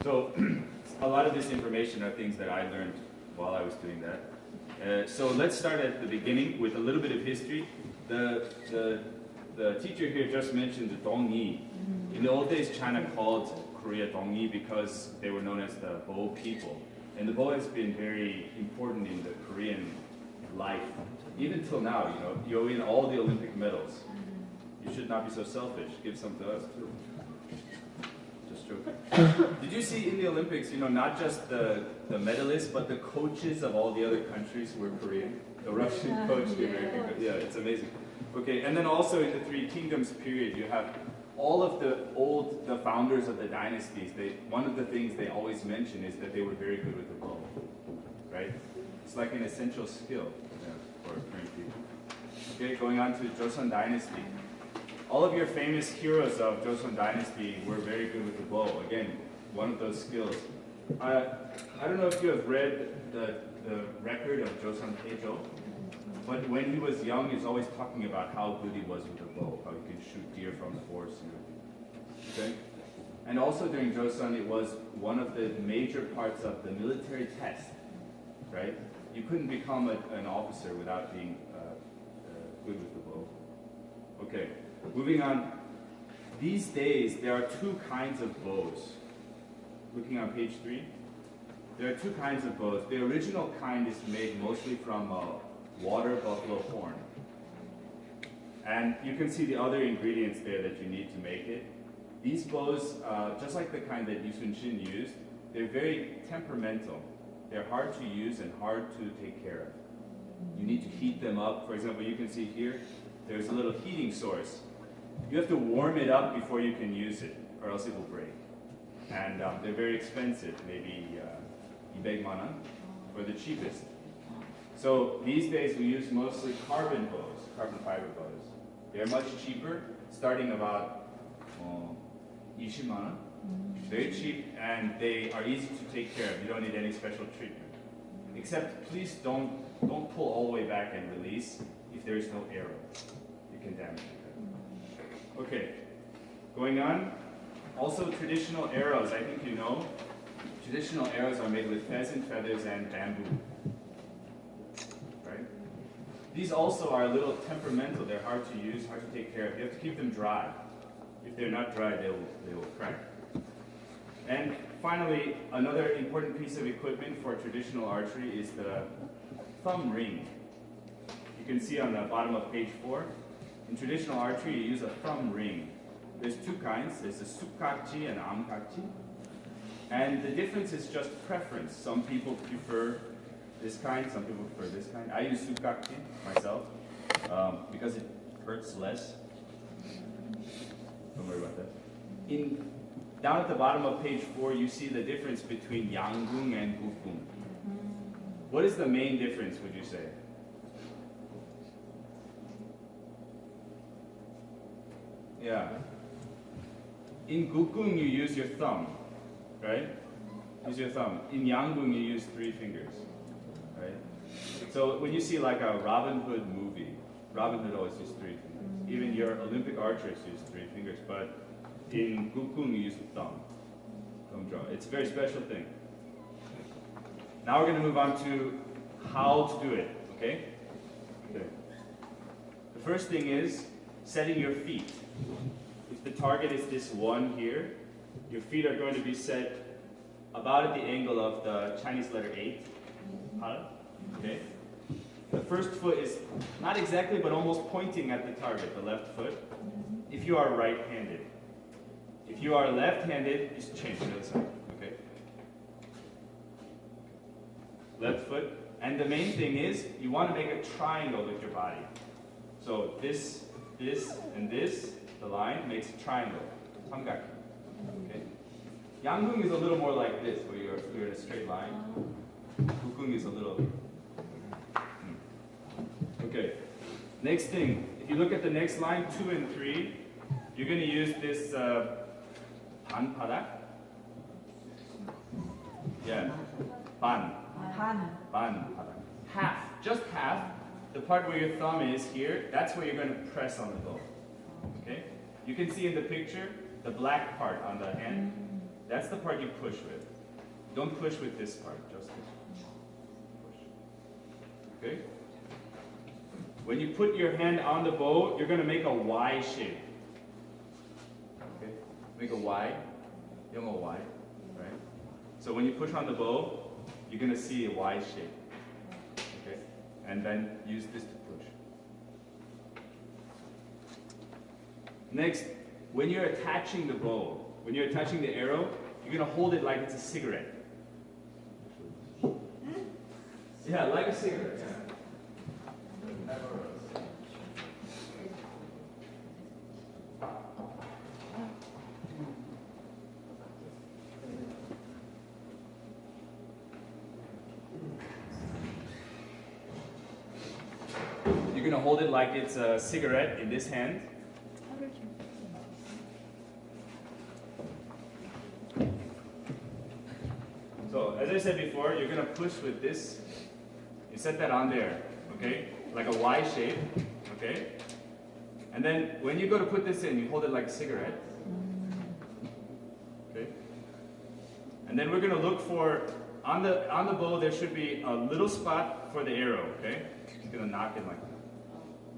So a lot of this information are things that I learned while I was doing that. So let's start at the beginning with a little bit of history. The teacher here just mentioned the Dongyi. In the old days, China called Korea Dongyi because they were known as the Bo people. And the Bo has been very important in the Korean life. Even till now, you win all the Olympic medals. You should not be so selfish. Give some to us too. Just joking. Did you see in the Olympics, not just the medalists, but the coaches of all the other countries were Korean? The Russian coach, the American coach. Yeah, it's amazing. Okay, and then also in the Three Kingdoms period, you have all of the founders of the dynasties. One of the things they always mention is that they were very good with the bow, right? It's like an essential skill for Korean people. Okay, going on to Joseon Dynasty. All of your famous heroes of Joseon Dynasty were very good with the bow. Again, one of those skills. I don't know if you have read the record of Joseon Taejo, but when he was young, he was always talking about how good he was with the bow, how he could shoot deer from the horse. Okay? And also during Joseon, it was one of the major parts of the military test, right? You couldn't become an officer without being good with the bow. Okay, moving on. These days, there are two kinds of bows. Looking on page 3, there are two kinds of bows. The original kind is made mostly from water buffalo horn. And you can see the other ingredients there that you need to make it. These bows, just like the kind that Lee Sun-shin used, they're very temperamental. They're hard to use and hard to take care of. You need to heat them up. For example, you can see here, there's a little heating source. You have to warm it up before you can use it, or else it will break. And they're very expensive, maybe 200만 won for the cheapest. So these days we use mostly carbon bows, carbon fiber bows. They're much cheaper, starting about 20만 won. Very cheap, and they are easy to take care of. You don't need any special treatment. Except please don't pull all the way back and release if there is no arrow. You can damage it. Okay, going on. Also traditional arrows, I think you know. Traditional arrows are made with pheasant feathers and bamboo. Right? These also are a little temperamental. They're hard to use, hard to take care of. You have to keep them dry. If they're not dry, they will crack. And finally, another important piece of equipment for traditional archery is the thumb ring. You can see on the bottom of page 4. In traditional archery, you use a thumb ring. There's two kinds. There's the sukgakji and amgakji. And the difference is just preference. Some people prefer this kind, some people prefer this kind. I use sukgakji myself because it hurts less. Don't worry about that. Down at the bottom of page 4, you see the difference between Yangung and Gukgung. What is the main difference, would you say? Yeah. In Gukgung, you use your thumb, right? Use your thumb. In Yangung, you use 3 fingers, right? So when you see like a Robin Hood movie, Robin Hood always uses 3 fingers. Even your Olympic archers use 3 fingers, but in Gukgung, you use the thumb draw. It's a very special thing. Now we're going to move on to how to do it, okay? Okay. The first thing is setting your feet. If the target is this one here, your feet are going to be set about at the angle of the Chinese letter 8. Okay? The first foot is not exactly, but almost pointing at the target, the left foot, if you are right-handed. If you are left-handed, just change to the other side, okay? Left foot. And the main thing is, you want to make a triangle with your body. So this, and this, the line, makes a triangle. 삼각. Okay? Yangung is a little more like this, where you're in a straight line. Gukgung is a little... Okay. Next thing, if you look at the next line, 2 and 3, you're going to use this 반바닥. Yeah. 반바닥. Half. Just half. The part where your thumb is here, that's where you're going to press on the bow. Okay? You can see in the picture the black part on the hand. That's the part you push with. Don't push with this part, just this. Push. Okay? When you put your hand on the bow, you're going to make a Y shape. Okay? Make a Y. 영어 Y. Right? So when you push on the bow, you're going to see a Y shape. Okay? And then use this to push. Next, when you're attaching the bow, when you're attaching the arrow, you're going to hold it like it's a cigarette. Yeah, like a cigarette. Yeah. You're going to hold it like it's a cigarette in this hand. So, as I said before, you're going to push with this. You set that on there, okay? Like a Y shape, okay? And then when you go to put this in, you hold it like a cigarette. Okay? And then we're going to look for, on the bow, there should be a little spot for the arrow, okay? You're going to knock it like that.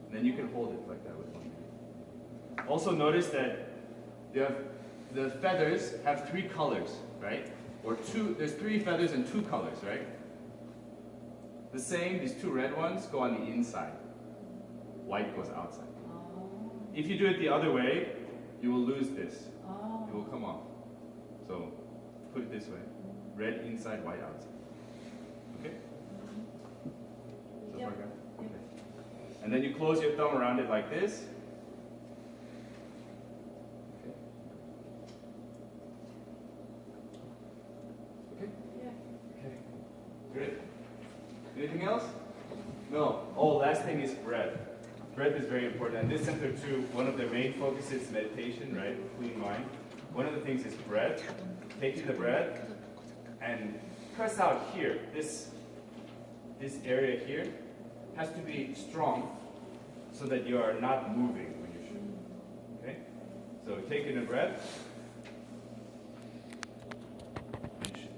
And then you can hold it like that with one hand. Also notice that the feathers have 3 colors, right? Or there's 3 feathers and 2 colors, right? The same, these 2 red ones go on the inside. White goes outside. If you do it the other way, you will lose this. It will come off. So put it this way. Red inside, white outside. Okay? So far, guys? Okay. And then you close your thumb around it like this. Okay? Okay. Good. Anything else? No. Oh, last thing is breath. Breath is very important. And this center too, one of their main focuses is meditation, right? Clean mind. One of the things is breath. Taking the breath and press out here. This area here has to be strong so that you are not moving when you shoot. Okay? So take in a breath. And shoot.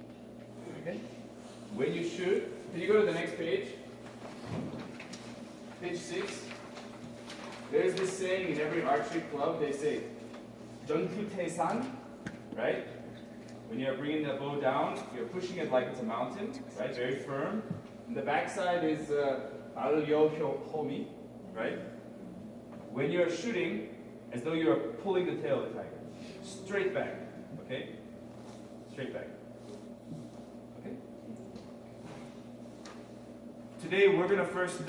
Okay? When you shoot, can you go to the next page? Page 6. There's this saying in every archery club, they say, 전투 태산, right? When you're bringing the bow down, you're pushing it like it's a mountain, right? Very firm. And the backside is homi, right? When you're shooting, as though you're pulling the tail of the tiger. Straight back, okay? Straight back. Okay? Today we're going to first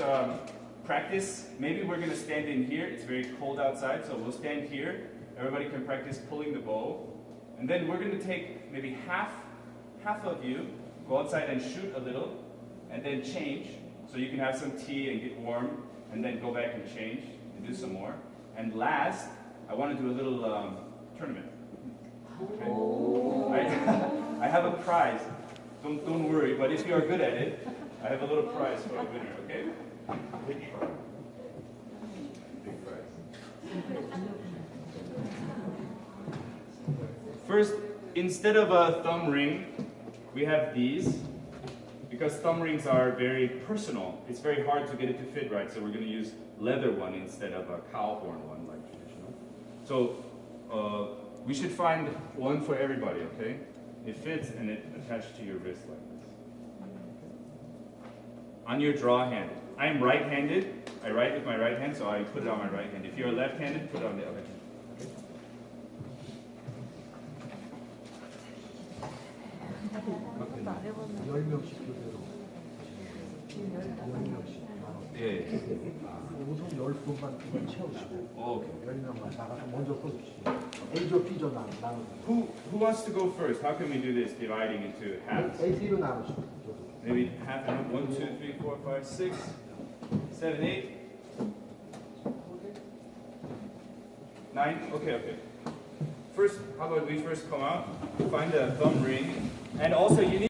practice. Maybe we're going to stand in here. It's very cold outside, so we'll stand here. Everybody can practice pulling the bow. And then we're going to take maybe half of you, go outside and shoot a little, and then change. So you can have some tea and get warm, and then go back and change and do some more. And last, I want to do a little tournament. Okay? I have a prize. Don't worry, but if you are good at it, I have a little prize for a winner, okay? Big prize. Big prize. First, instead of a thumb ring, we have these. Because thumb rings are very personal, it's very hard to get it to fit right, so we're going to use leather one instead of a cow horn one like traditional. So we should find one for everybody, okay? It fits and it attached to your wrist like this. On your draw hand, I'm right-handed. I write with my right hand, so I put it on my right hand. If you're left-handed, put it on the other hand. 예. 우선 10분만 그걸 채우시고 오케이. 10명만 나가서 먼저 꺼주시죠. A조, B조 나누고 Who wants to go first? How can we do this dividing into halves? A로 나누시고 Maybe half and half. 1, 2, 3, 4, 5, 6, 7, 8, 9. Okay. First, how about we first come out, find a thumb ring, and also you need